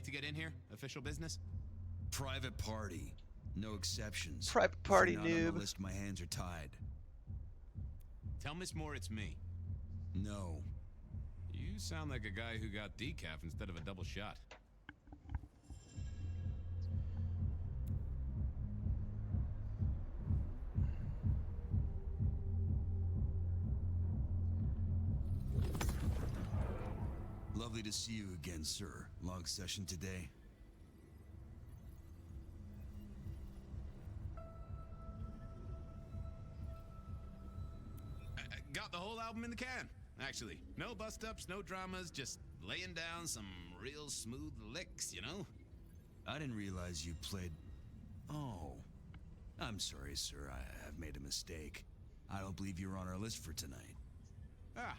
to get in here? Official business? Private party. No exceptions. Private If party, you're not on the noob. list, my hands are tied. Tell Miss Moore it's me. No. You sound like a guy who got decaf instead of a double shot. Lovely to see you again, sir. Long session today. Got the whole album in the can, actually. No bust-ups, no dramas, just laying down some real smooth licks, you know? I didn't realize you played... Oh. I'm sorry, sir. I've made a mistake. I don't believe you're on our list for tonight. Ah.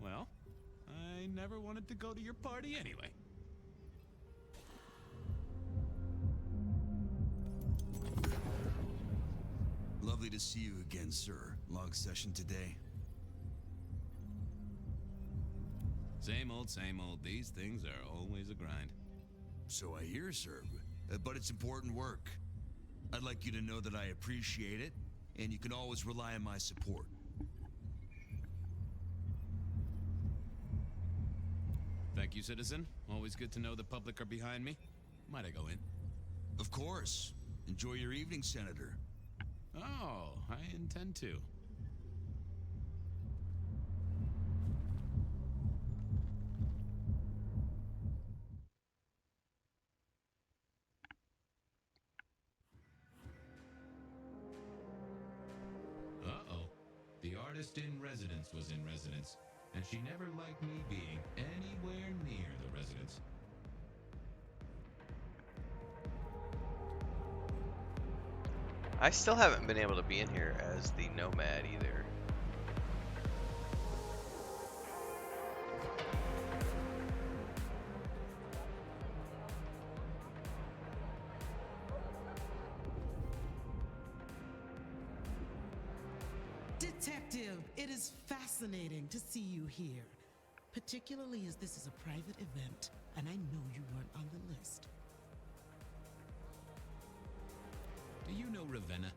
Well, I never wanted to go to your party anyway. Lovely to see you again, sir. Long session today. Same old, same old. These things are always a grind. So I hear, sir. But it's important work. I'd like you to know that I appreciate it, and you can always rely on my support. Thank you, citizen. Always good to know the public are behind me. Might I go in? Of course. Enjoy your evening, Senator. Oh, I intend to. Uh-oh. The artist in residence was in residence, and she never liked me being anywhere near the residence. I still haven't been able to be in here as the Nomad either. Detective, it is fascinating to see you here. Particularly as this is a private event, and I know you weren't on the list. Do you know Ravenna?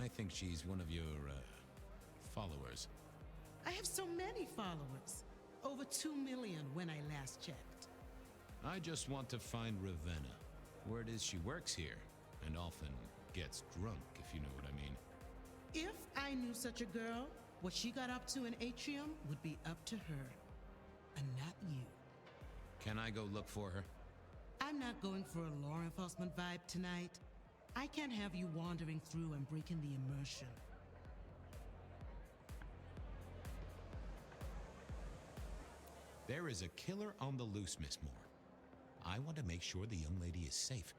I think she's one of your, followers. I have so many followers. Over 2 million when I last checked. I just want to find Ravenna. Word is she works here, and often gets drunk, if you know what I mean. If I knew such a girl, what she got up to in Atrium would be up to her. And not you. Can I go look for her? I'm not going for a law enforcement vibe tonight. I can't have you wandering through and breaking the immersion. There is a killer on the loose, Miss Moore. I want to make sure the young lady is safe.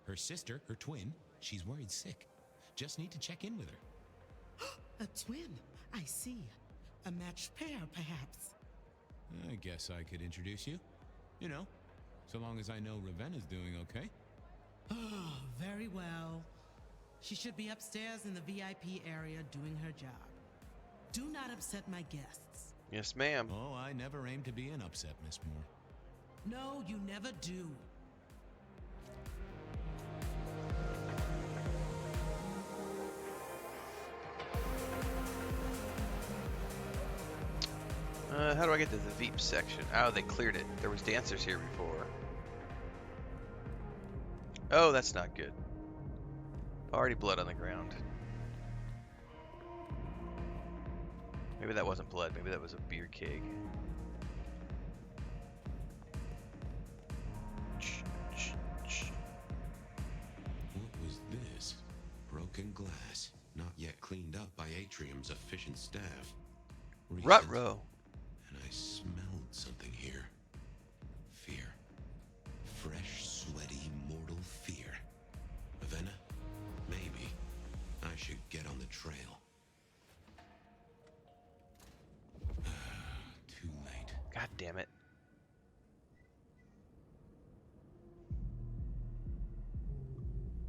Her sister, her twin, she's worried sick. Just need to check in with her. A twin, I see. A matched pair, perhaps. I guess I could introduce you. You know, so long as I know Ravenna's doing okay. Oh, very well. She should be upstairs in the VIP area doing her job. Do not upset my guests. Yes, ma'am. Oh, I never aim to be an upset, Miss Moore. No, you never do. How do I get to the Veep section? Oh, they cleared it. There was dancers here before. Oh, that's not good. Already blood on the ground. Maybe that wasn't blood. Maybe that was a beer keg. What was this? Broken glass, not yet cleaned up by Atrium's efficient staff. Ruh-roh. And I smelled something here. Fear. Fresh, sweaty, mortal fear. Ravenna? Maybe. I should get on the trail. Too late. God damn it.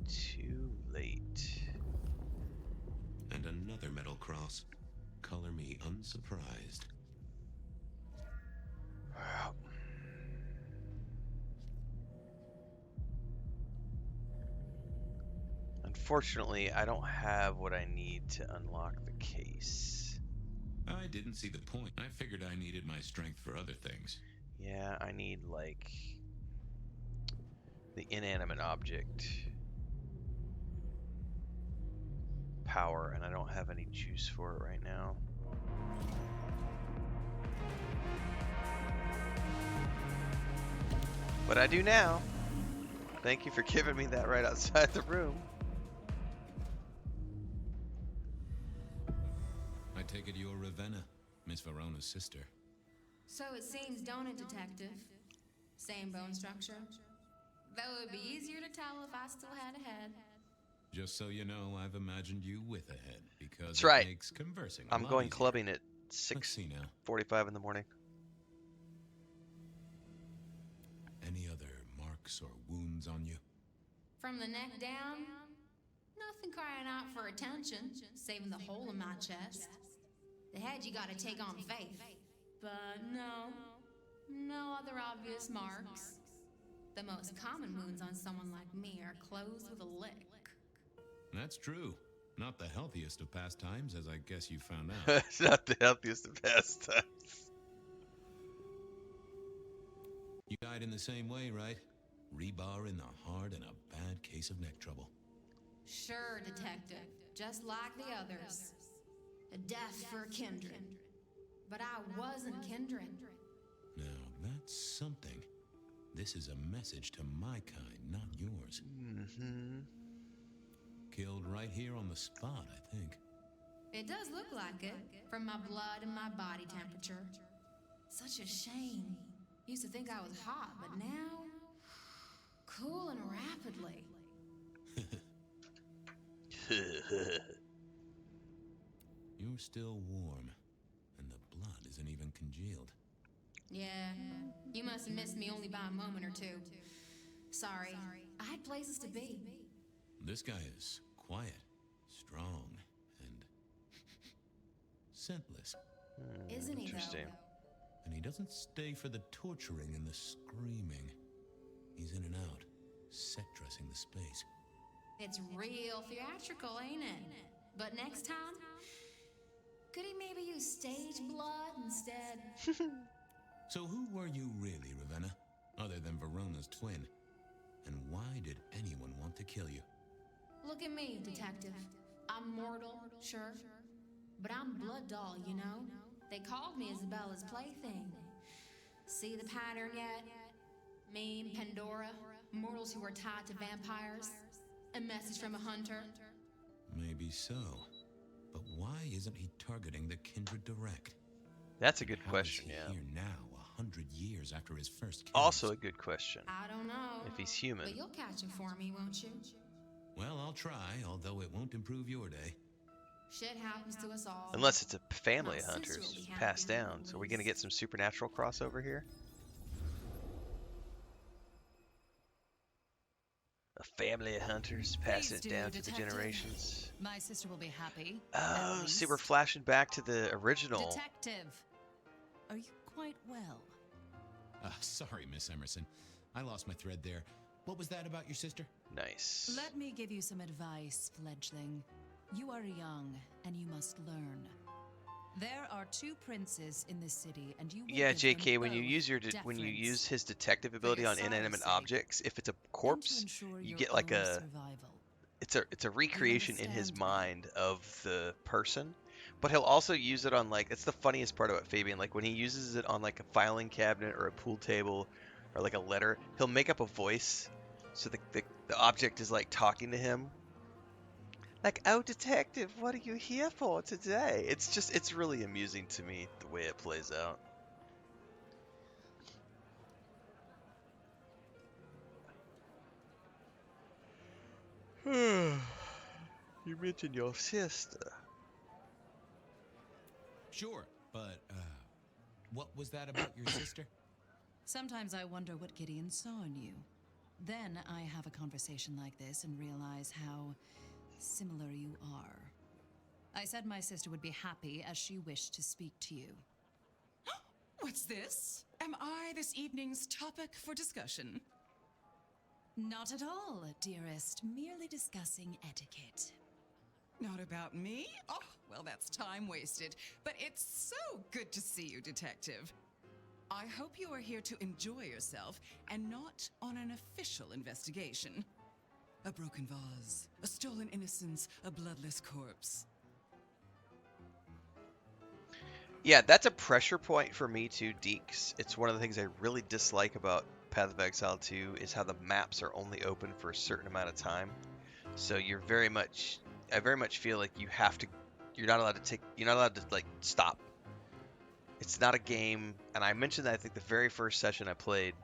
Too late. And another metal cross. Color me unsurprised. Wow. Unfortunately, I don't have what I need to unlock the case. I didn't see the point. I figured I needed my strength for other things. Yeah, I need, like, the inanimate object power, and I don't have any juice for it right now. But I do now. Thank you for giving me that right outside the room. I take it you're Ravenna, Miss Verona's sister. So it seems, don't it, Detective? Same bone structure. Though it would be easier to tell if I still had a head. Just so you know, I've imagined you with a head, because That's it right. makes conversing a I'm lot going easier. clubbing at Let's see now. 6:45 in the morning. Any other marks or wounds on you? From the neck down, nothing crying out for attention, saving the hole in my chest. The head you gotta take on faith. But no other obvious marks. The most common wounds on someone like me are closed with a lick. That's true. Not the healthiest of pastimes, as I guess you found out. It's not the healthiest of pastimes. You died in the same way, right? Rebar in the heart and a bad case of neck trouble. Sure, Detective. Just like the others. A death for a kindred. But I wasn't kindred. Now, that's something. This is a message to my kind, not yours. Mm-hmm. Killed right here on the spot, I think. It does look like it, from my blood and my body temperature. Such a shame. Used to think I was hot, but now... cooling rapidly. You're still warm, and the blood isn't even congealed. Yeah, you must have missed me only by a moment or two. Sorry, I had places to be. This guy is quiet, strong, and scentless. Isn't he, Interesting. though? And he doesn't stay for the torturing and the screaming. He's in and out, set dressing the space. It's real theatrical, ain't it? But next time, could he maybe use stage blood instead? So who were you really, Ravenna? Other than Verona's twin? And why did anyone want to kill you? Look at me, Detective. I'm mortal, sure. But I'm blood doll, you know? They called me Isabella's plaything. See the pattern yet? Me and Pandora, mortals who are tied to vampires. A message from a hunter. Maybe so. But why isn't he targeting the kindred direct? That's a good How question, is he yeah. here now, 100 years after his first kills? Also a good question. I don't know. If he's human. But you'll catch him for me, won't you? Well, I'll try, although it won't improve your day. Shit happens to us all. Unless it's a family My of sister hunters will be happy passed to know down. the So we're going to least. get some supernatural crossover here? A family of hunters passing it do, down to the Detective. generations. My sister will be happy. Oh, at see, we're least. flashing back to the original. Detective, are you quite well? Sorry, Miss Emerson. I lost my thread there. What was that about your sister? Nice. Let me give you some advice, fledgling. You are young, and you must learn. There are two princes in this city, and you will Yeah, give them JK, when you both use when you deference. use his detective ability your on inanimate sire's sake, objects, if it's a And to corpse, ensure you your get like own a survival. it's a recreation in his understand me? mind of the person. But he'll also use it on, like, it's the funniest part about Fabian, like when he uses it on like a filing cabinet or a pool table or like a letter, he'll make up a voice so the object is like talking to him. Like, oh, detective, what are you here for today? It's really amusing to me the way it plays out. You mentioned your sister. Sure, but, what was that about your sister? Sometimes I wonder what Gideon saw in you. Then I have a conversation like this and realize how similar you are. I said my sister would be happy as she wished to speak to you. What's this? Am I this evening's topic for discussion? Not at all, dearest. Merely discussing etiquette. Not about me? Oh, well, that's time wasted. But it's so good to see you, Detective. I hope you are here to enjoy yourself and not on an official investigation. A broken vase, a stolen innocence, a bloodless corpse. Yeah, that's a pressure point for me too, Deeks. It's one of the things I really dislike about Path of Exile 2 is how the maps are only open for a certain amount of time. So I very much feel like you're not allowed to like stop. It's not a game, and I mentioned that I think the very first session I played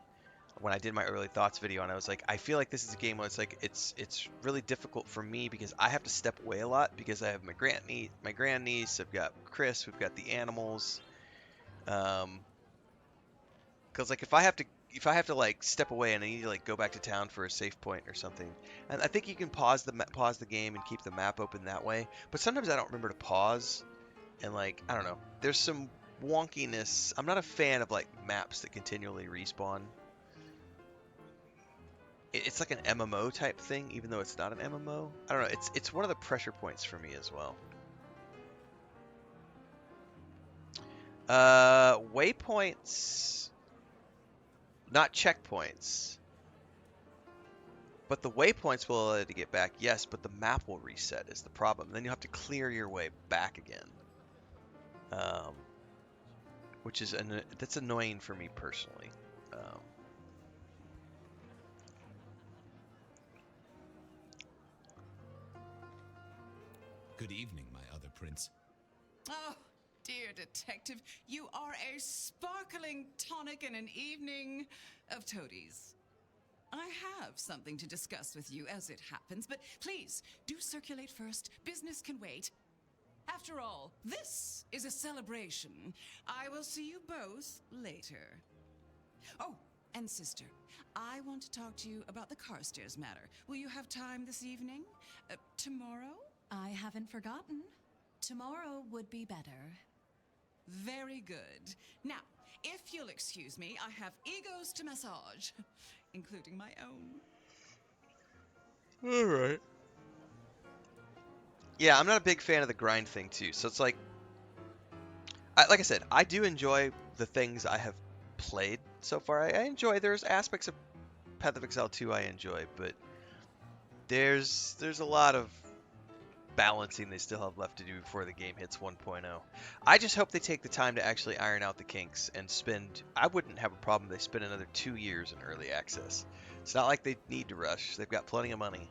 when I did my early thoughts video, and I was like, I feel like this is a game where it's really difficult for me because I have to step away a lot because I have my grandniece, I've got Chris, we've got the animals. Because like if I have to like step away and I need to like go back to town for a safe point or something, and I think you can pause the game and keep the map open that way. But sometimes I don't remember to pause, and like I don't know, there's some wonkiness. I'm not a fan of like maps that continually respawn. It's like an MMO type thing, even though it's not an MMO. I don't know. It's one of the pressure points for me as well. Waypoints, not checkpoints, but the waypoints will allow you to get back. Yes, but the map will reset is the problem. Then you have to clear your way back again, which is that's annoying for me personally. Good evening, my other prince. Oh, dear Detective, you are a sparkling tonic in an evening of toadies. I have something to discuss with you as it happens, but please, do circulate first. Business can wait. After all, this is a celebration. I will see you both later. Oh, and sister, I want to talk to you about the Carstairs matter. Will you have time this evening? Tomorrow? I haven't forgotten. Tomorrow would be better. Very good. Now, if you'll excuse me, I have egos to massage, including my own. All right. Yeah, I'm not a big fan of the grind thing too. So it's like I said, I do enjoy the things I have played so far. I enjoy. There's aspects of Path of Exile 2 I enjoy, but there's a lot of balancing they still have left to do before the game hits 1.0. I just hope they take the time to actually iron out the kinks and spend. I wouldn't have a problem if they spend another 2 years in early access. It's not like they need to rush. They've got plenty of money.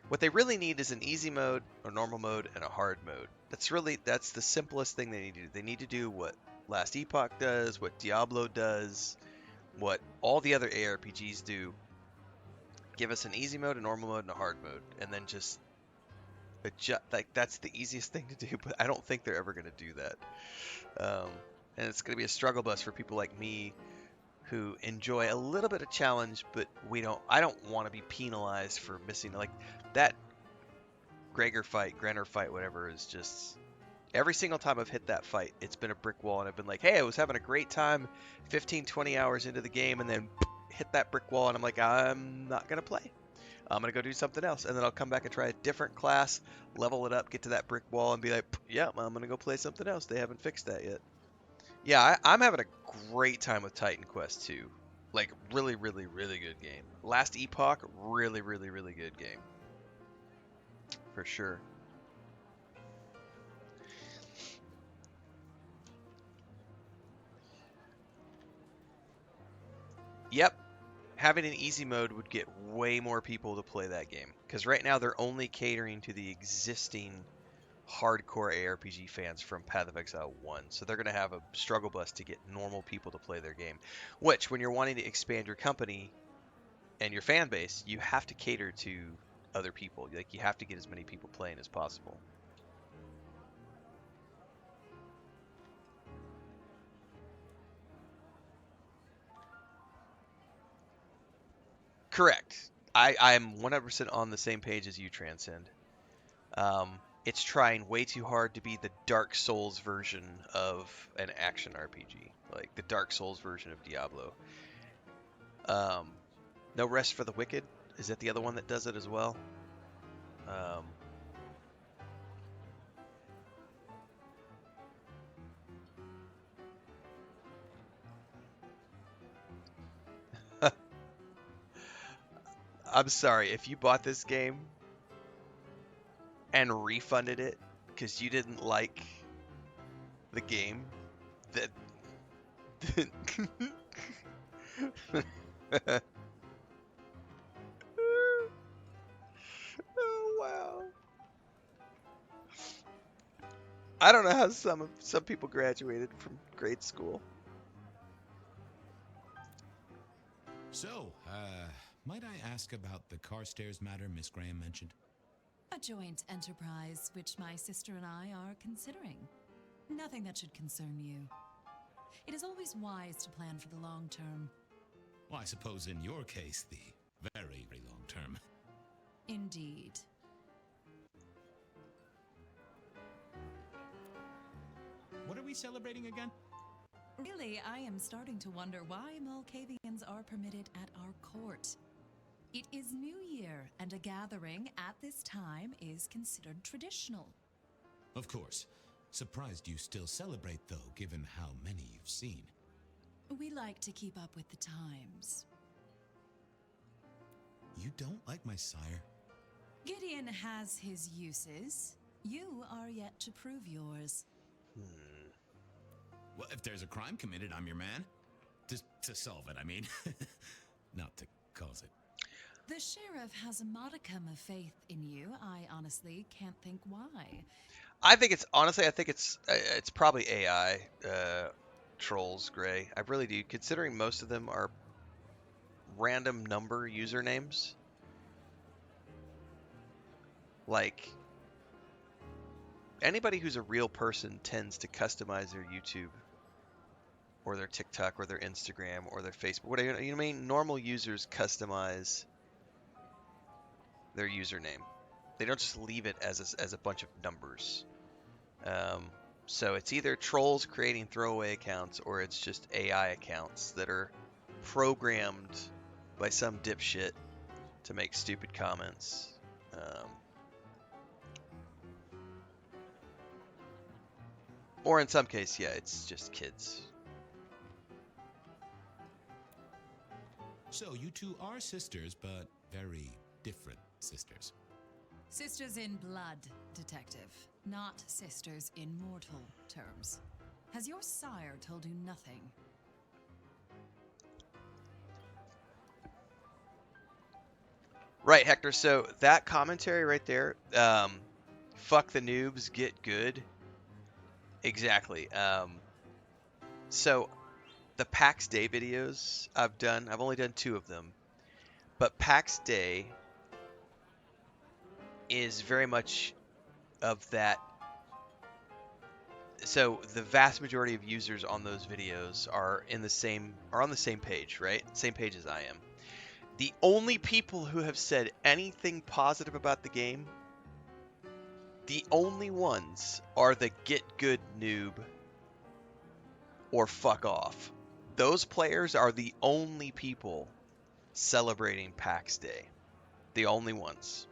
What they really need is an easy mode, a normal mode, and a hard mode. That's the simplest thing they need to do. They need to do what Last Epoch does, what Diablo does, what all the other ARPGs do. Give us an easy mode, a normal mode, and a hard mode, and then just adjust. Like that's the easiest thing to do, but I don't think they're ever going to do that. And it's going to be a struggle bus for people like me who enjoy a little bit of challenge, but I don't want to be penalized for missing like that Gregor fight, whatever is just every single time I've hit that fight, it's been a brick wall and I've been like, hey, I was having a great time 15, 20 hours into the game and then hit that brick wall and I'm like, I'm not going to play. I'm going to go do something else. And then I'll come back and try a different class, level it up, get to that brick wall and be like, yeah, I'm going to go play something else. They haven't fixed that yet. Yeah, I'm having a great time with Titan Quest 2. Like, really, really, really good game. Last Epoch, really, really, really good game. For sure. Yep. Having an easy mode would get way more people to play that game. Because right now they're only catering to the existing hardcore ARPG fans from Path of Exile 1. So they're going to have a struggle bus to get normal people to play their game. Which, when you're wanting to expand your company and your fan base, you have to cater to other people. Like, you have to get as many people playing as possible. Correct. I'm 100% on the same page as you, Transcend. It's trying way too hard to be the Dark Souls version of an action RPG, like the Dark Souls version of Diablo. No Rest for the Wicked. Is that the other one that does it as well? Um, I'm sorry, if you bought this game and refunded it because you didn't like the game, that oh wow. I don't know how some people graduated from grade school. So, might I ask about the Carstairs matter Miss Graham mentioned? A joint enterprise which my sister and I are considering. Nothing that should concern you. It is always wise to plan for the long term. Well, I suppose in your case, the very, very long term. Indeed. What are we celebrating again? Really, I am starting to wonder why Malkavians are permitted at our court. It is New Year, and a gathering at this time is considered traditional. Of course. Surprised you still celebrate, though, given how many you've seen. We like to keep up with the times. You don't like my sire? Gideon has his uses. You are yet to prove yours. Well, if there's a crime committed, I'm your man. To solve it, I mean. Not to cause it. The sheriff has a modicum of faith in you. I honestly can't think why. I think it's probably AI trolls, Gray. I really do, considering most of them are random number usernames. Like, anybody who's a real person tends to customize their YouTube or their TikTok or their Instagram or their Facebook. What do you mean? Normal users customize their username. They don't just leave it as a bunch of numbers. So it's either trolls creating throwaway accounts or it's just AI accounts that are programmed by some dipshit to make stupid comments. Or in some case, yeah, it's just kids. So you two are sisters, but very different sisters. Sisters in blood, detective. Not sisters in mortal terms. Has your sire told you nothing? Right, Hector. So that commentary right there, fuck the noobs, get good. Exactly. So the PAX Day videos I've only done 2 of them, but PAX Day is very much of that. So the vast majority of users on those videos are on the same page, right? Same page as I am. The only people who have said anything positive about the game, the only ones are the get good noob or fuck off. Those players are the only people celebrating PAX Day. The only ones.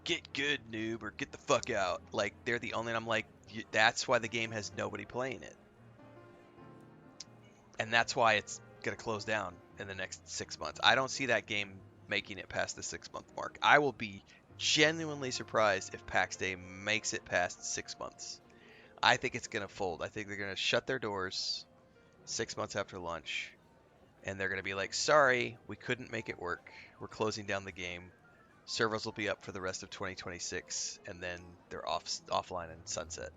Get good, noob, or get the fuck out. Like, they're the only, and I'm like, that's why the game has nobody playing it. And that's why it's going to close down in the next 6 months. I don't see that game making it past the 6-month mark. I will be genuinely surprised if PAX Day makes it past 6 months. I think it's going to fold. I think they're going to shut their doors 6 months after launch. And they're going to be like, sorry, we couldn't make it work. We're closing down the game. Servers will be up for the rest of 2026, and then they're offline and sunset.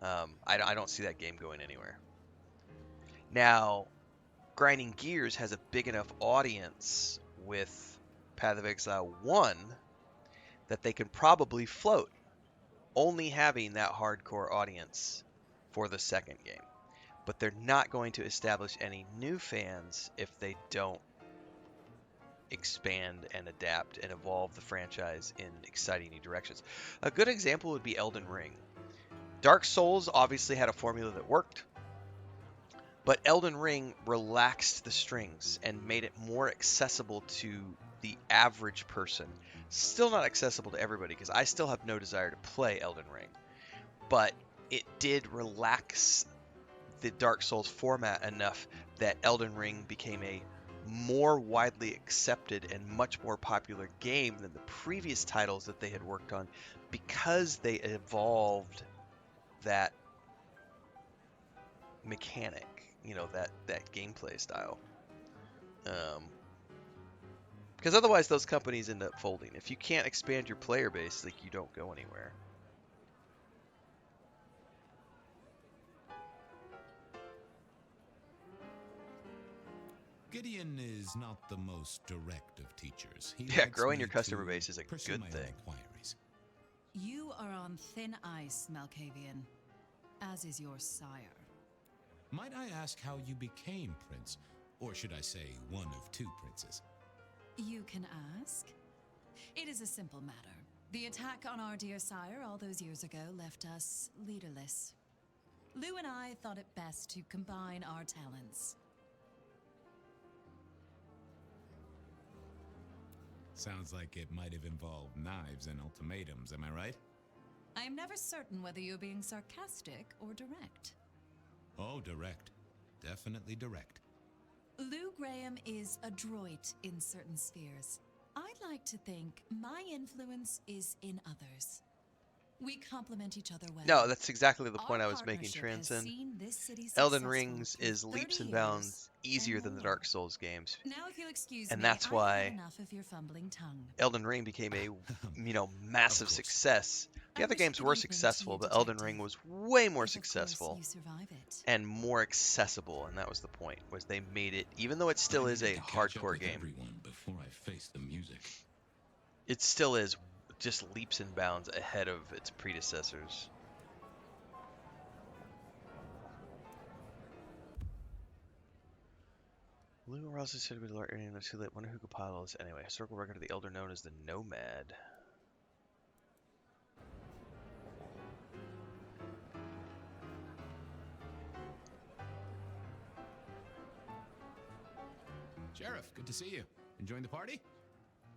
I don't see that game going anywhere. Now, Grinding Gears has a big enough audience with Path of Exile 1 that they can probably float, only having that hardcore audience for the second game. But they're not going to establish any new fans if they don't expand and adapt and evolve the franchise in exciting new directions. A good example would be Elden Ring. Dark Souls obviously had a formula that worked. But Elden Ring relaxed the strings and made it more accessible to the average person. Still not accessible to everybody because I still have no desire to play Elden Ring. But it did relax the Dark Souls format enough that Elden Ring became a more widely accepted and much more popular game than the previous titles that they had worked on because they evolved that mechanic, that gameplay style. Because otherwise those companies end up folding. If you can't expand your player base, like, you don't go anywhere. Gideon is not the most direct of teachers. He Yeah, likes growing me your customer to base is a pursue good my own thing. inquiries. You are on thin ice, Malkavian, as is your sire. Might I ask how you became prince? Or should I say, one of two princes? You can ask. It is a simple matter. The attack on our dear sire all those years ago left us leaderless. Lou and I thought it best to combine our talents. Sounds like it might have involved knives and ultimatums, am I right? I am never certain whether you're being sarcastic or direct. Oh, direct. Definitely direct. Lou Graham is adroit in certain spheres. I'd like to think my influence is in others. We complement each other well. No, that's exactly the point Our I was making, partnership has Transcend. seen this city Elden successful Rings through is leaps 30 and years bounds easier than the more. Dark Souls games. Now, if you'll excuse And me, that's I've why had enough of your fumbling tongue. Elden Ring became a, massive course. success. The I other wish games good were evening to successful, you, but Elden Detective. Ring was way more If, of course, successful you survive it. and more accessible, and that was the point, was they made it, even though it still is a hardcore game, Everyone before I face the music. it still is just leaps and bounds ahead of its predecessors. Lou Ross is said to be the large area too late. Wonder who compiled all this anyway. Historical record of the Elder known as the Nomad. Sheriff, good to see you. Enjoying the party?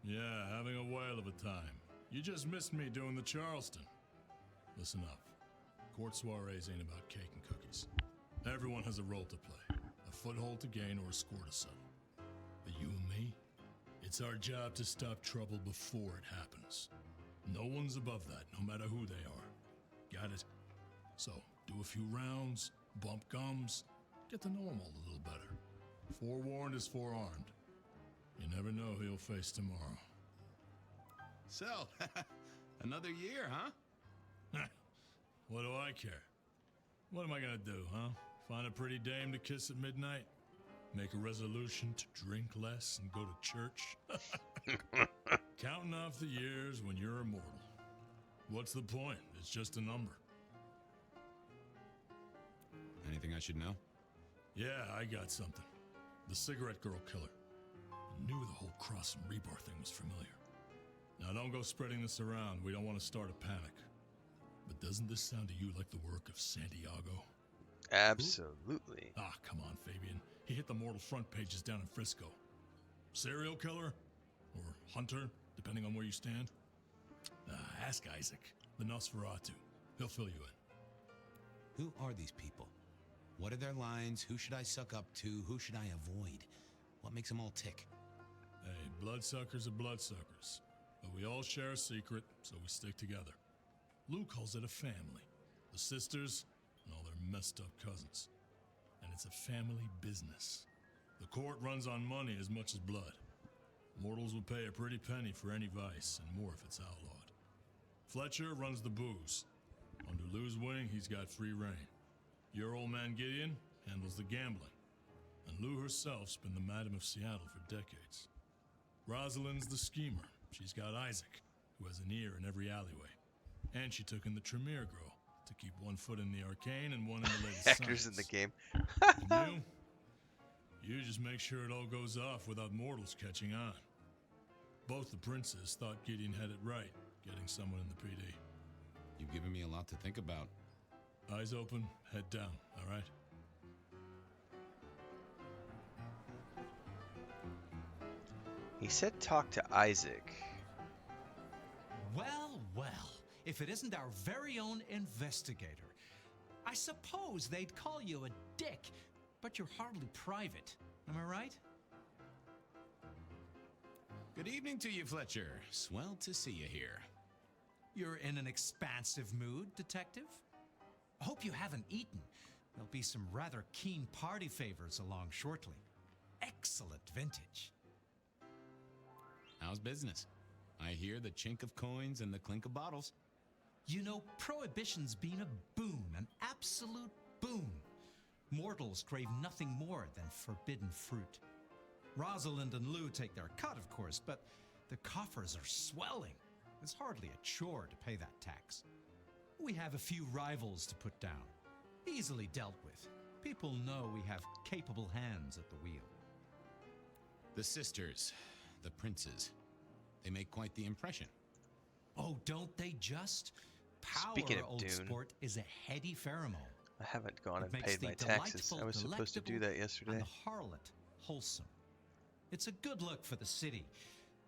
Yeah, having a whale of a time. You just missed me doing the Charleston. Listen up. Court soirees ain't about cake and cookies. Everyone has a role to play, a foothold to gain or a score to settle. But you and me, it's our job to stop trouble before it happens. No one's above that, no matter who they are. Got it? So, do a few rounds, bump gums, get to know them all a little better. Forewarned is forearmed. You never know who you'll face tomorrow. So, another year, huh? What do I care? What am I gonna do, huh? Find a pretty dame to kiss at midnight? Make a resolution to drink less and go to church? Counting off the years when you're immortal. What's the point? It's just a number. Anything I should know? Yeah, I got something. The cigarette girl killer. I knew the whole Cross and Rebar thing was familiar. Now don't go spreading this around. We don't want to start a panic. But doesn't this sound to you like the work of Santiago? Absolutely. Ah, come on, Fabian. He hit the mortal front pages down in Frisco. Serial killer? Or hunter, depending on where you stand? Ask Isaac, the Nosferatu. He'll fill you in. Who are these people? What are their lines? Who should I suck up to? Who should I avoid? What makes them all tick? Hey, bloodsuckers are bloodsuckers. But we all share a secret, so we stick together. Lou calls it a family. The sisters and all their messed up cousins. And it's a family business. The court runs on money as much as blood. Mortals will pay a pretty penny for any vice, and more if it's outlawed. Fletcher runs the booze. Under Lou's wing, he's got free reign. Your old man Gideon handles the gambling. And Lou herself's been the Madam of Seattle for decades. Rosalind's the schemer. She's got Isaac, who has an ear in every alleyway. And she took in the Tremere girl to keep one foot in the arcane and one in the latest Actors science. in the game. And you just make sure it all goes off without mortals catching on. Both the princes thought Gideon had it right, getting someone in the PD. You've given me a lot to think about. Eyes open, head down, all right? He said talk to Isaac. Well, well, if it isn't our very own investigator. I suppose they'd call you a dick, but you're hardly private. Am I right? Good evening to you, Fletcher. Swell to see you here. You're in an expansive mood, Detective? I hope you haven't eaten. There'll be some rather keen party favors along shortly. Excellent vintage. How's business? I hear the chink of coins and the clink of bottles. You know, Prohibition's been a boon, an absolute boon. Mortals crave nothing more than forbidden fruit. Rosalind and Lou take their cut, of course, but the coffers are swelling. It's hardly a chore to pay that tax. We have a few rivals to put down. Easily dealt with. People know we have capable hands at the wheel. The sisters, the princes, they make quite the impression. Oh, don't they just? Power, Speaking of old Dune, sport, is a heady pheromone. I haven't gone It and makes paid the my taxes. delightful, I was supposed to do delectable, that yesterday. And the harlot wholesome. It's a good look for the city.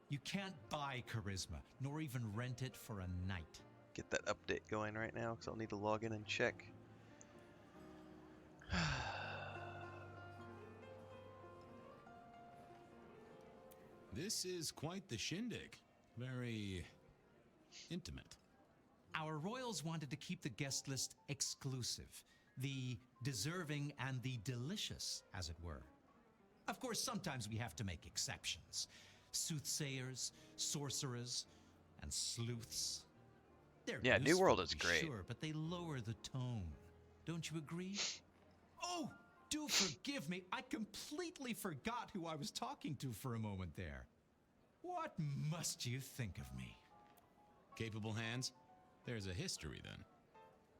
You can't buy charisma, nor even rent it for a night. Get that update going right now, because I'll need to log in and check. This is quite the shindig. Very intimate. Our royals wanted to keep the guest list exclusive. The deserving and the delicious, as it were. Of course, sometimes we have to make exceptions. Soothsayers, sorcerers, and sleuths. They're Yeah, New useful, World to is be great. Sure, but they lower the tone. Don't you agree? Oh, do forgive me. I completely forgot who I was talking to for a moment there. What must you think of me? Capable hands? There's a history then.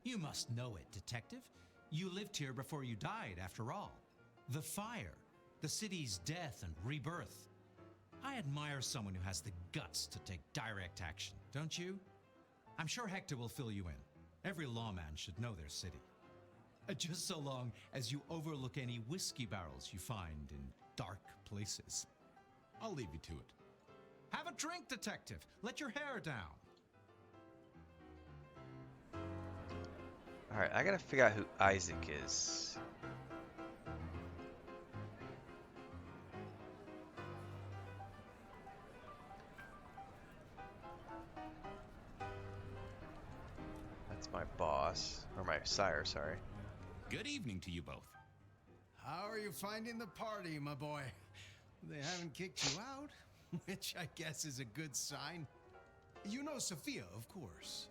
You must know it, Detective. You lived here before you died, after all. The fire, the city's death and rebirth. I admire someone who has the guts to take direct action, don't you? I'm sure Hector will fill you in. Every lawman should know their city. Just so long as you overlook any whiskey barrels you find in dark places. I'll leave you to it. Have a drink, Detective. Let your hair down. Alright, I gotta figure out who Isaac is. That's my boss. Or my sire, sorry. Good evening to you both. How are you finding the party, my boy? They haven't kicked you out, which I guess is a good sign. You know Sophia, of course.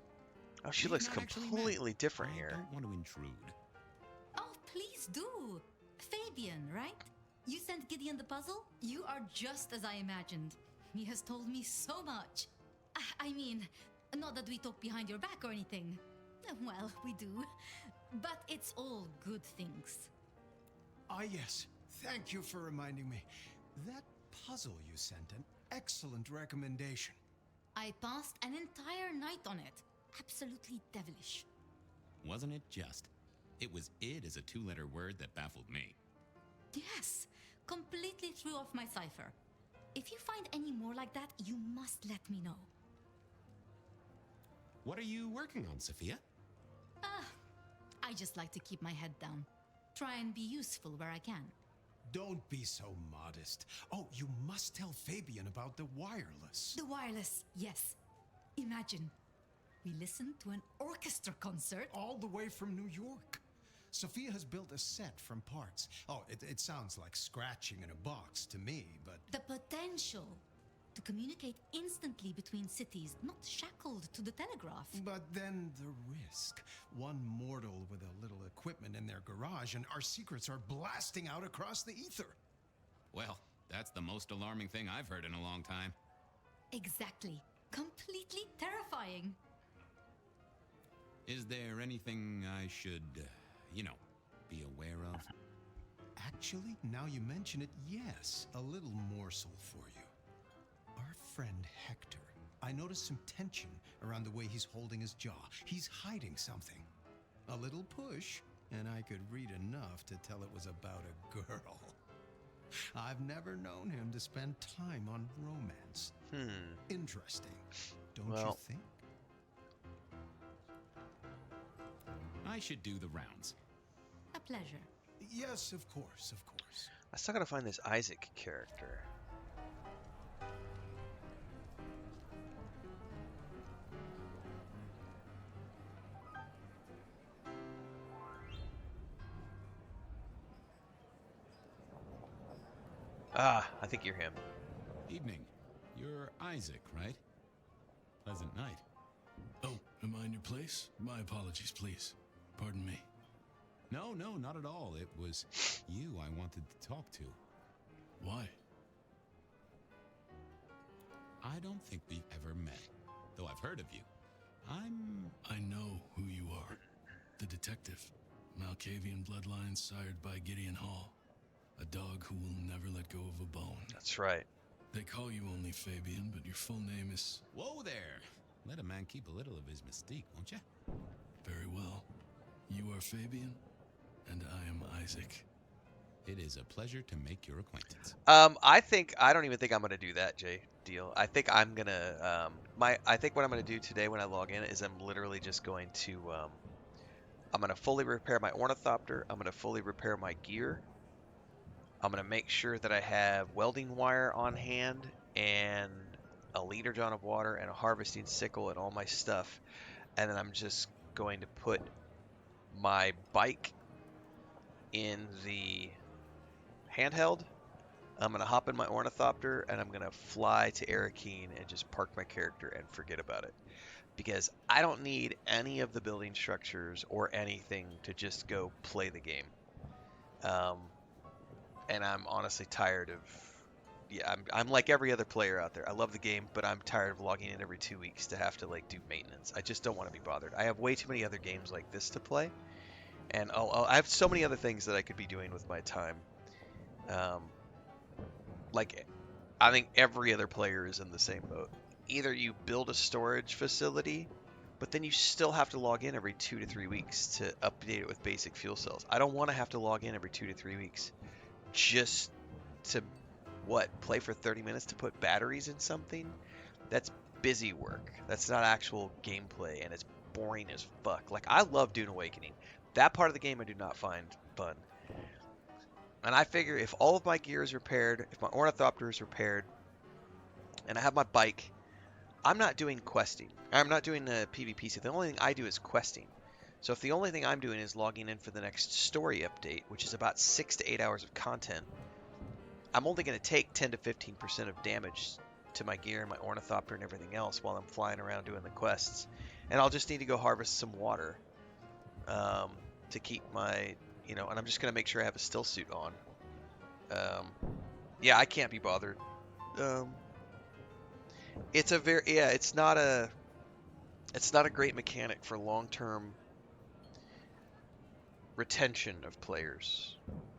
Oh, she We've looks not actually completely met. different I here. don't want to intrude. Oh, please do. Fabian, right? You sent Gideon the puzzle? You are just as I imagined. He has told me so much. I mean, not that we talk behind your back or anything. Well, we do. But it's all good things. Ah, yes. Thank you for reminding me. That puzzle you sent, an excellent recommendation. I passed an entire night on it. Absolutely devilish. Wasn't it just? It was id as a two-letter word that baffled me. Yes, completely threw off my cipher. If you find any more like that, you must let me know. What are you working on, Sophia? I just like to keep my head down. Try and be useful where I can. Don't be so modest. Oh, you must tell Fabian about the wireless. The wireless, yes. Imagine, we listened to an orchestra concert. All the way from New York. Sophia has built a set from parts. Oh, it sounds like scratching in a box to me, but... The potential to communicate instantly between cities, not shackled to the telegraph. But then the risk. One mortal with a little equipment in their garage and our secrets are blasting out across the ether. Well, that's the most alarming thing I've heard in a long time. Exactly. Completely terrifying. Is there anything I should, be aware of? Actually, now you mention it, yes, a little morsel for you. Our friend Hector. I noticed some tension around the way he's holding his jaw. He's hiding something. A little push, and I could read enough to tell it was about a girl. I've never known him to spend time on romance. Interesting, don't you Well. think? I should do the rounds. A pleasure. Yes, of course, of course. I still gotta find this Isaac character. Ah, I think you're him. Evening. You're Isaac, right? Pleasant night. Oh, am I in your place? My apologies, please. Pardon me. No, not at all. It was you I wanted to talk to. Why? I don't think we've ever met, though I've heard of you. I know who you are. The detective. Malkavian bloodlines sired by Gideon Hall. A dog who will never let go of a bone. That's right. They call you only Fabian, but your full name is... Whoa there! Let a man keep a little of his mystique, won't you? Very well. You are Fabian, and I am Isaac. It is a pleasure to make your acquaintance. I don't even think I'm gonna do that, Jay. Deal. I think I'm gonna I think what I'm gonna do today when I log in is I'm literally just going to I'm gonna fully repair my ornithopter. I'm gonna fully repair my gear. I'm gonna make sure that I have welding wire on hand and a liter jon of water and a harvesting sickle and all my stuff, and then I'm just going to put my bike in the handheld. I'm going to hop in my ornithopter and I'm going to fly to Arakeen and just park my character and forget about it. Because I don't need any of the building structures or anything to just go play the game. And I'm honestly tired of... Yeah, I'm like every other player out there. I love the game, but I'm tired of logging in every 2 weeks to have to like do maintenance. I just don't want to be bothered. I have way too many other games like this to play. And I have so many other things that I could be doing with my time. Like, I think every other player is in the same boat. Either you build a storage facility, but then you still have to log in every 2 to 3 weeks to update it with basic fuel cells. I don't want to have to log in every 2 to 3 weeks just to, play for 30 minutes to put batteries in something? That's busy work. That's not actual gameplay, and it's boring as fuck. Like, I love Dune Awakening. That part of the game I do not find fun. And I figure if all of my gear is repaired, if my ornithopter is repaired, and I have my bike, I'm not doing questing. I'm not doing the PvP stuff. The only thing I do is questing. So if the only thing I'm doing is logging in for the next story update, which is about 6 to 8 hours of content, I'm only going to take 10 to 15% of damage to my gear and my ornithopter and everything else while I'm flying around doing the quests. And I'll just need to go harvest some water to keep my... and I'm just going to make sure I have a still suit on. Yeah, I can't be bothered. It's not a great mechanic for long-term retention of players.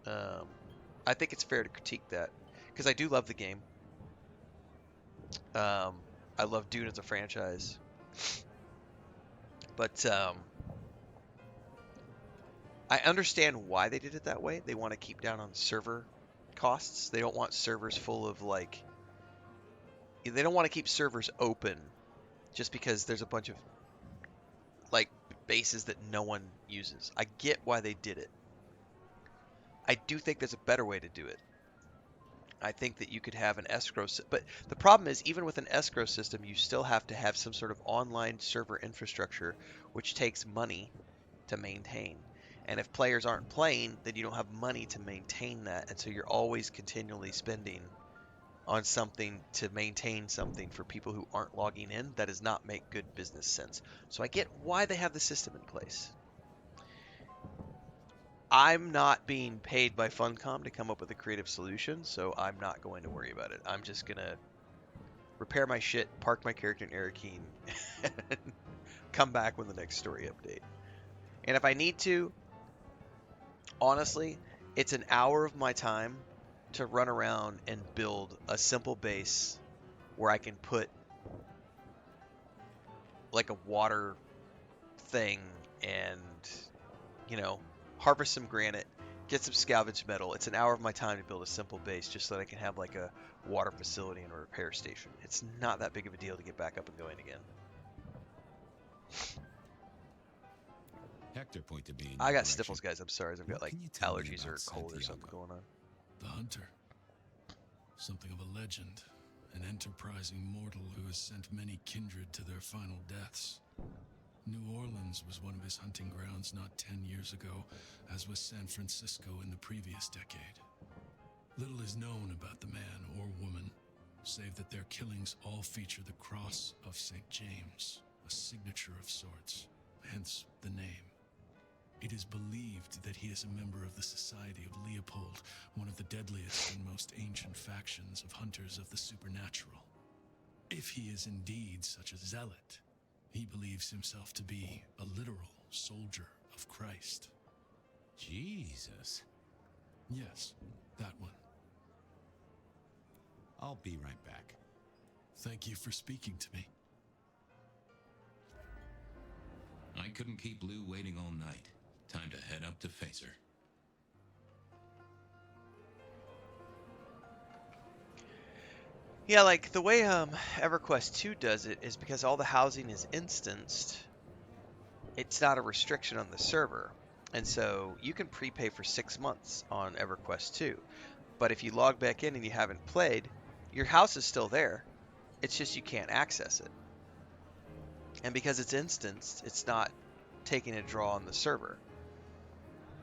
I think it's fair to critique that because I do love the game. I love Dune as a franchise, but I understand why they did it that way. They want to keep down on server costs. They don't want servers full of they don't want to keep servers open just because there's a bunch of bases that no one uses. I get why they did it. I do think there's a better way to do it. I think that you could have an escrow, but the problem is even with an escrow system, you still have to have some sort of online server infrastructure, which takes money to maintain. And if players aren't playing, then you don't have money to maintain that. And so you're always continually spending on something to maintain something for people who aren't logging in. That does not make good business sense. So I get why they have the system in place. I'm not being paid by Funcom to come up with a creative solution, so I'm not going to worry about it. I'm just going to repair my shit, park my character in Arakeen, and come back with the next story update. And if I need to, honestly, it's an hour of my time to run around and build a simple base where I can put like a water thing and, harvest some granite get some salvage metal. It's an hour of my time to build a simple base just so that I can have like a water facility and a repair station. It's not that big of a deal to get back up and going again. Hector pointed me in I your got direction. sniffles, guys. I'm sorry. I've got What like can you tell me allergies or about cold or something Santiago? going on. The hunter. Something of a legend. An enterprising mortal who has sent many kindred to their final deaths. New Orleans was one of his hunting grounds not 10 years ago, as was San Francisco in the previous decade. Little is known about the man or woman, save that their killings all feature the cross of St. James, a signature of sorts, hence the name. It is believed that he is a member of the Society of Leopold, one of the deadliest and most ancient factions of hunters of the supernatural. If he is indeed such a zealot, he believes himself to be a literal soldier of Christ. Jesus. Yes, that one. I'll be right back. Thank you for speaking to me. I couldn't keep Lou waiting all night. Time to head up to face her. Yeah, like the way EverQuest 2 does it is because all the housing is instanced. It's not a restriction on the server. And so you can prepay for 6 months on EverQuest 2. But if you log back in and you haven't played, your house is still there. It's just you can't access it. And because it's instanced, it's not taking a draw on the server.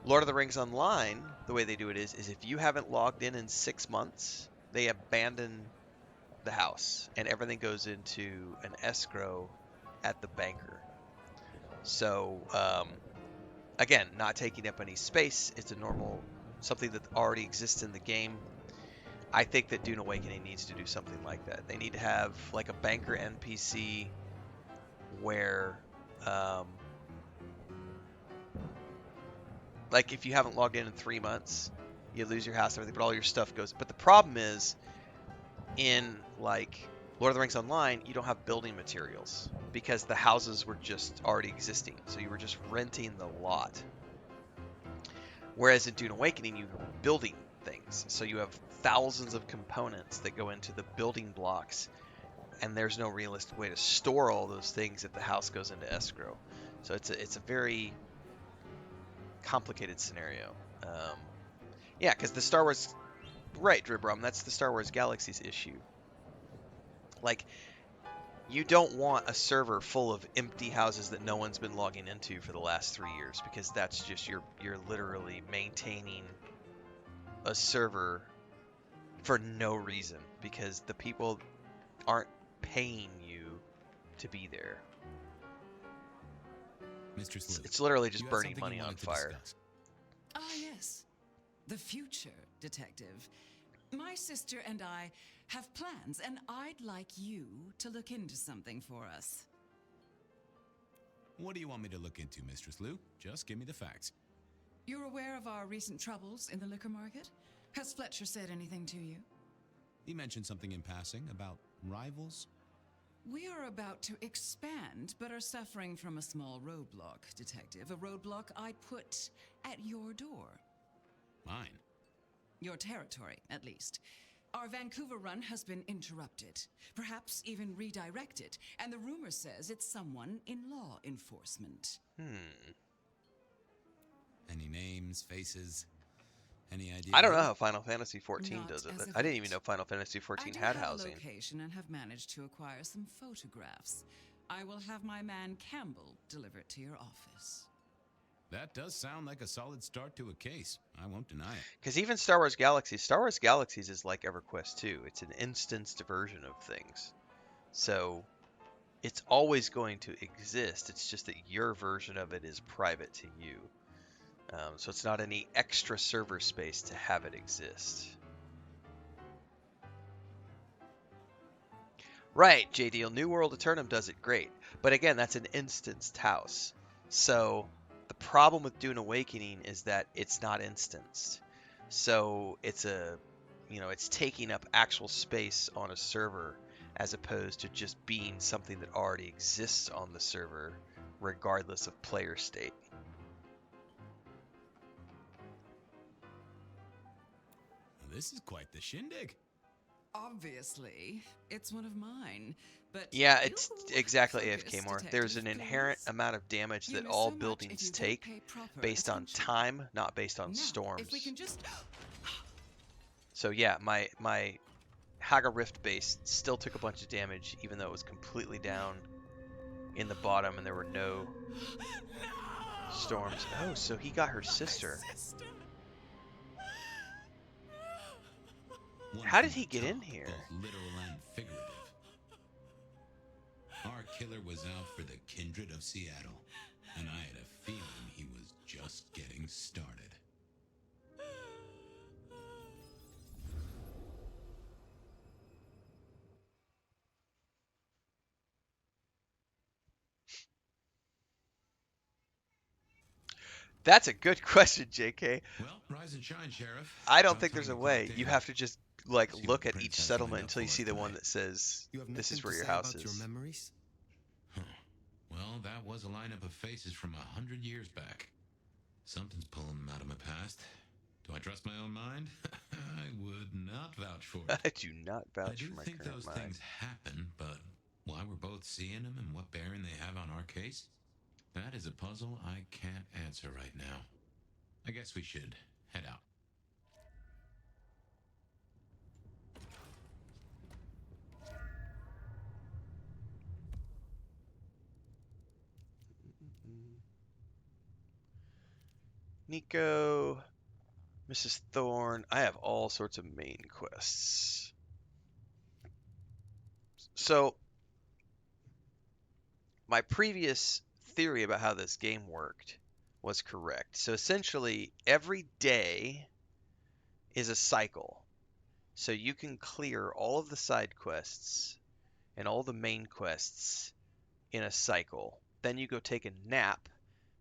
Lord of the Rings Online, the way they do it is if you haven't logged in 6 months, they abandon the house and everything goes into an escrow at the banker. So, again, not taking up any space. It's a normal, something that already exists in the game. I think that Dune Awakening needs to do something like that. They need to have like a banker NPC where, like if you haven't logged in 3 months, you lose your house and everything, but all your stuff goes. But the problem is, in like Lord of the Rings Online, you don't have building materials because the houses were just already existing. So you were just renting the lot. Whereas in Dune Awakening, you're building things. So you have thousands of components that go into the building blocks, and there's no realistic way to store all those things if the house goes into escrow. So it's a very complicated scenario. Yeah, because the Star Wars, right, Dribrum, that's the Star Wars Galaxies issue. Like, you don't want a server full of empty houses that no one's been logging into for the last 3 years, because that's just you're literally maintaining a server for no reason, because the people aren't paying you to be there. Mistress Lou, It's literally just you had burning something money you on wanted to fire. discuss. Ah, yes. The future, Detective. My sister and I have plans, and I'd like you to look into something for us. What do you want me to look into, Mistress Lou? Just give me the facts. You're aware of our recent troubles in the liquor market? Has Fletcher said anything to you? He mentioned something in passing about rivals. We are about to expand, but are suffering from a small roadblock, Detective. A roadblock I'd put at your door. Mine. Your territory, at least. Our Vancouver run has been interrupted, perhaps even redirected, and the rumor says it's someone in law enforcement. Any names, faces, any idea? I don't know how Final Fantasy XIV Not does it. as of I didn't yet. even know Final Fantasy XIV I do had have housing. a location and have managed to acquire some photographs. I will have my man Campbell deliver it to your office. That does sound like a solid start to a case. I won't deny it. Because even Star Wars Galaxies is like EverQuest 2. It's an instanced version of things. So it's always going to exist. It's just that your version of it is private to you. So it's not any extra server space to have it exist. Right, JDL. New World Eternum does it great. But again, that's an instanced house. So the problem with Dune Awakening is that it's not instanced. So it's it's taking up actual space on a server as opposed to just being something that already exists on the server regardless of player state. this is quite the shindig. Obviously, it's one of mine, but Yeah, it's you exactly focus, AFK more. There's an detective, inherent please. amount of damage You that miss all so much buildings if you don't take pay proper based on attention. time, not based on Now, storms. if we can just So yeah, my Haga Rift base still took a bunch of damage, even though it was completely down in the bottom and there were no storms. Oh, so he got her sister. How did he get in here? Both literal and figurative. Our killer was out for the kindred of Seattle, and I had a feeling he was just getting started. That's a good question, JK. Well, rise and shine, Sheriff. I don't About think time there's a to way. clock You in. have to just like See what look the at each princess settlement lined up until you for see us the one tonight. that says You have this is nothing where to your say house about your is. memories? Well, that was a lineup of faces from 100 years back. Something's pulling them out of my past. Do I trust my own mind? I would not vouch for it. I do not I vouch do for my think current those mind. things happen, but why we're both seeing them and what bearing they have on our case, that is a puzzle I can't answer right now. I guess we should head out. Nico, Mrs. Thorne. I have all sorts of main quests. So, my previous theory about how this game worked was correct. So, essentially, every day is a cycle. So, you can clear all of the side quests and all the main quests in a cycle. Then you go take a nap.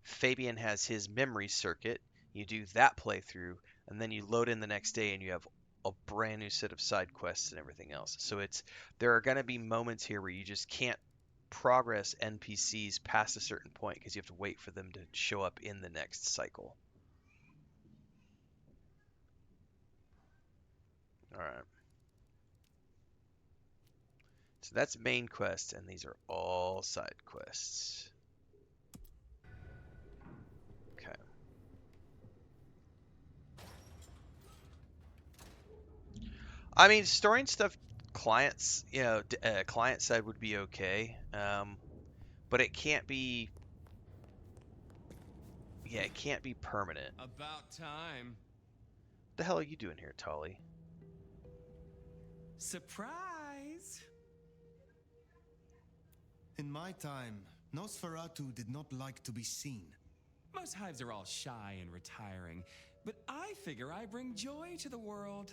Fabian has his memory circuit. You do that playthrough, and then you load in the next day and you have a brand new set of side quests and everything else. So there are going to be moments here where you just can't progress NPCs past a certain point because you have to wait for them to show up in the next cycle. All right. So that's main quest, and these are all side quests. Okay. I mean, storing stuff, clients, client side would be okay, but it can't be. Yeah, it can't be permanent. About time. What the hell are you doing here, Tolly? Surprise! In my time, Nosferatu did not like to be seen. Most hives are all shy and retiring, but I figure I bring joy to the world.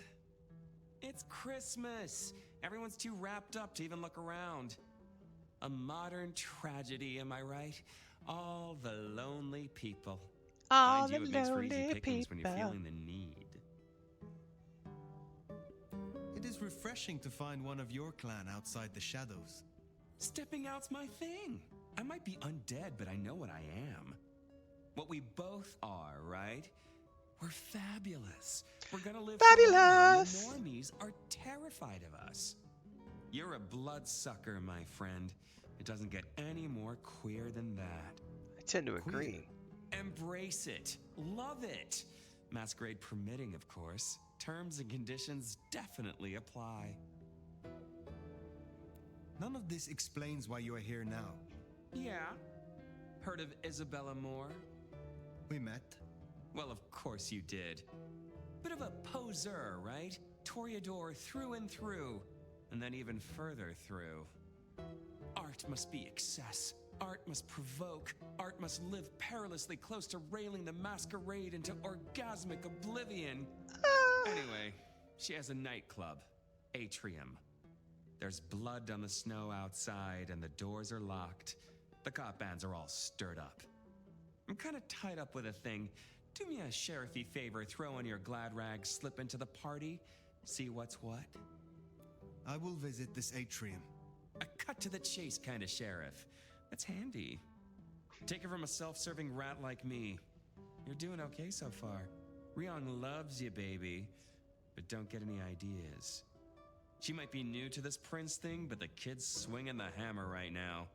It's Christmas. Everyone's too wrapped up to even look around. A modern tragedy, am I right? All the lonely people. All Mind you, the it makes for easy lonely pickings when you're people. feeling the need. It is refreshing to find one of your clan outside the shadows. Stepping out's my thing. I might be undead, but I know what I am. What we both are, right? We're fabulous. We're gonna live Fabulous! forever, and the normies are terrified of us. You're a bloodsucker, my friend. It doesn't get any more queer than that. I tend to agree. Embrace it. Love it. Masquerade permitting, of course. Terms and conditions definitely apply. None of this explains why you are here now. Yeah. Heard of Isabella Moore? We met. Well, of course you did. Bit of a poseur, right? Toreador through and through, and then even further through. Art must be excess. Art must provoke. Art must live perilously close to railing the masquerade into orgasmic oblivion. Anyway, she has a nightclub, Atrium. There's blood on the snow outside, and the doors are locked. The cop bands are all stirred up. I'm kind of tied up with a thing. Do me a sheriffy favor, throw on your glad rags, slip into the party, see what's what. I will visit this atrium. A cut to the chase kind of sheriff. That's handy. Take it from a self-serving rat like me. You're doing okay so far. Rion loves you, baby. but don't get any ideas. She might be new to this prince thing, but the kid's swinging the hammer right now.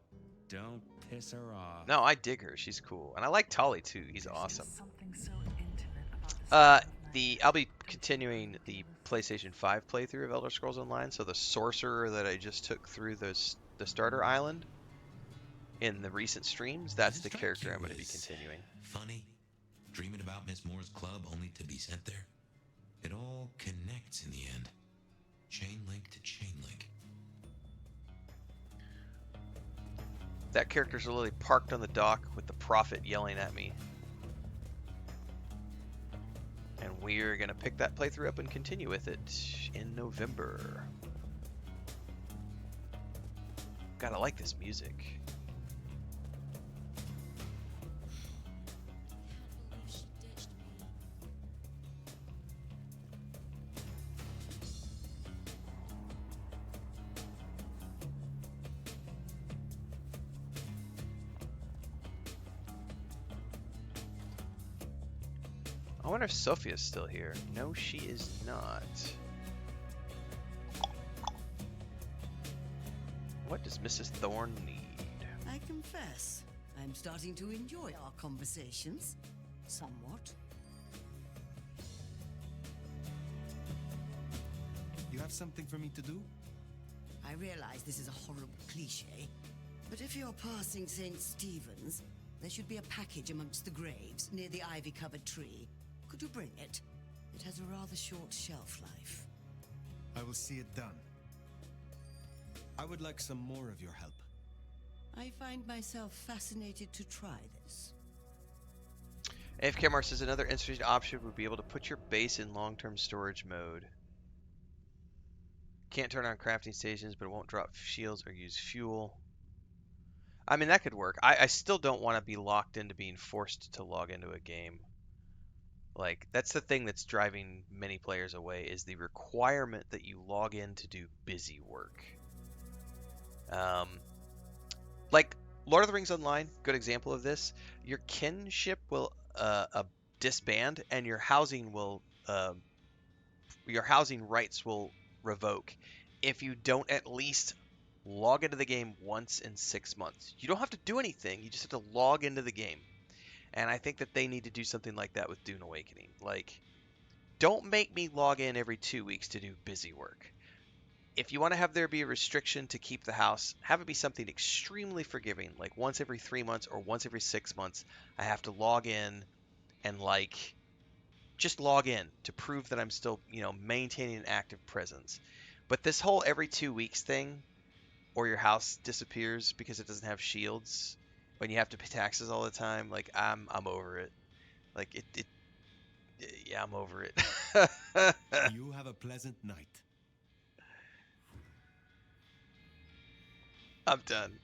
Don't piss her off. No, I dig her. She's cool. And I like Tolly too. He's awesome. Something so intimate about this I'll be continuing the PlayStation 5 playthrough of Elder Scrolls Online. So the sorcerer that I just took through the starter island in the recent streams, that's the character I'm going to be continuing. Funny, dreaming about Miss Moore's club only to be sent there. It all connects in the end. Chain link to chain link. That character's literally parked on the dock with the prophet yelling at me. And we're going to pick that playthrough up and continue with it in November. God, I like this music. I wonder if Sophia's still here. No, she is not. What does Mrs. Thorne need? I confess, I'm starting to enjoy our conversations. Somewhat. You have something for me to do? I realize this is a horrible cliche, but if you're passing St. Stephen's, there should be a package amongst the graves near the ivy-covered tree. Could you bring it? It has a rather short shelf life. I will see it done. I would like some more of your help. I find myself fascinated to try this. AFK Mar says another interesting option would be able to put your base in long-term storage mode. Can't turn on crafting stations, but it won't drop shields or use fuel. I mean, that could work. I still don't want to be locked into being forced to log into a game. Like, that's the thing that's driving many players away, is the requirement that you log in to do busy work. Like, Lord of the Rings Online, good example of this. Your kinship will disband, and your housing rights will revoke if you don't at least log into the game once in 6 months. You don't have to do anything, you just have to log into the game. And I think that they need to do something like that with Dune Awakening. Like, don't make me log in every 2 weeks to do busy work. If you want to have there be a restriction to keep the house, have it be something extremely forgiving, like once every 3 months or once every 6 months, I have to log in and, like, just log in to prove that I'm still, maintaining an active presence. But this whole every 2 weeks thing, or your house disappears because it doesn't have shields, when you have to pay taxes all the time, like, I'm over it. Like, yeah, I'm over it. You have a pleasant night. I'm done.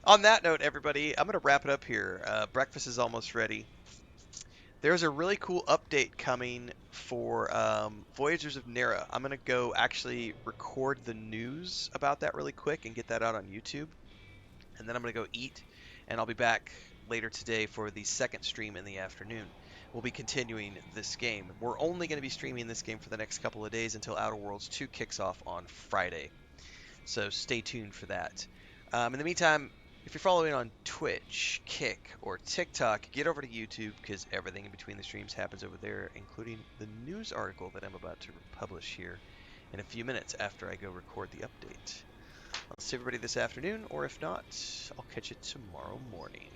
On that note, everybody, I'm going to wrap it up here. Breakfast is almost ready. There's a really cool update coming for Voyagers of Nera. I'm going to go actually record the news about that really quick and get that out on YouTube. And then I'm going to go eat, and I'll be back later today for the second stream in the afternoon. We'll be continuing this game. We're only going to be streaming this game for the next couple of days until Outer Worlds 2 kicks off on Friday. So stay tuned for that. In the meantime, if you're following on Twitch, Kick, or TikTok, get over to YouTube, because everything in between the streams happens over there, including the news article that I'm about to publish here in a few minutes after I go record the update. I'll see everybody this afternoon, or if not, I'll catch you tomorrow morning.